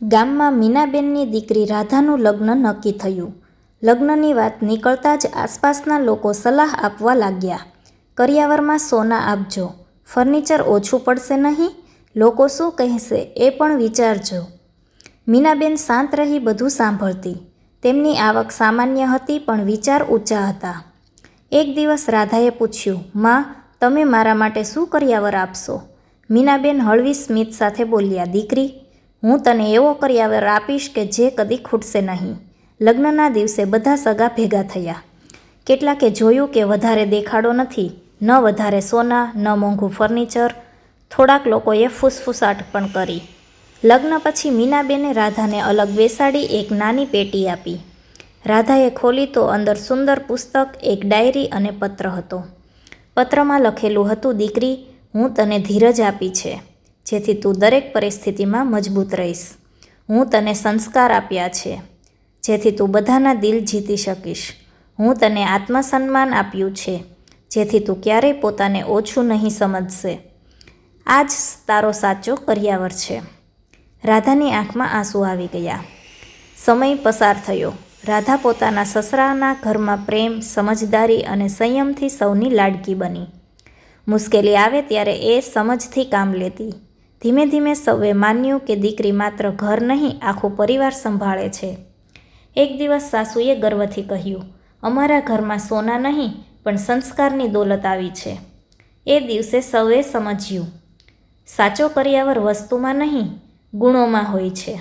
ગામમાં મીનાબેનની દીકરી રાધાનું લગ્ન નક્કી થયું. લગ્નની વાત નીકળતા જ આસપાસના લોકો સલાહ આપવા લાગ્યા. કરિયાવરમાં સોના આપજો, ફર્નિચર ઓછું પડશે નહીં, લોકો શું કહેશે એ પણ વિચારજો. મીનાબેન શાંત રહી બધું સાંભળતી. તેમની આવક સામાન્ય હતી પણ વિચાર ઊંચા હતા. એક દિવસ રાધાએ પૂછ્યું, માં, તમે મારા માટે શું કરિયાવર આપશો? મીનાબેન હળવી સ્મિત સાથે બોલ્યા, દીકરી, હું તને એવો કરિયાવર આપીશ કે જે કદી ખૂટશે નહીં. લગ્નના દિવસે બધા સગા ભેગા થયા. કેટલાકે જોયું કે વધારે દેખાડો નથી, ન વધારે સોના, ન મોંઘું ફર્નિચર. થોડાક લોકોએ ફૂસફૂસાટ પણ કરી. લગ્ન પછી મીનાબેને રાધાને અલગ બેસાડી એક નાની પેટી આપી. રાધાએ ખોલી તો અંદર સુંદર પુસ્તક, એક ડાયરી અને પત્ર હતો. પત્રમાં લખેલું હતું, દીકરી, હું તને ધીરજ આપી છે, જેથી તું દરેક પરિસ્થિતિમાં મજબૂત રહીશ. હું તને સંસ્કાર આપ્યા છે, જેથી તું બધાના દિલ જીતી શકીશ. હું તને આત્મસન્માન આપ્યું છે, જેથી તું ક્યારેય પોતાને ઓછું નહીં સમજશે. આ જ તારો સાચો કરિયાવર છે. રાધાની આંખમાં આંસુ આવી ગયા. સમય પસાર થયો. રાધા પોતાના સસરાના ઘરમાં પ્રેમ, સમજદારી અને સંયમથી સૌની લાડકી બની. મુશ્કેલી આવે ત્યારે એ સમજથી કામ લેતી. ધીમે ધીમે સૌએ માન્યું કે દીકરી માત્ર ઘર નહીં, આખું પરિવાર સંભાળે છે. એક દિવસ સાસુએ ગર્વથી કહ્યું, અમારા ઘરમાં સોના નહીં પણ સંસ્કારની દોલત આવી છે. એ દિવસે સૌએ સમજ્યું, સાચો કરિયાવર વસ્તુમાં નહીં, ગુણોમાં હોય છે.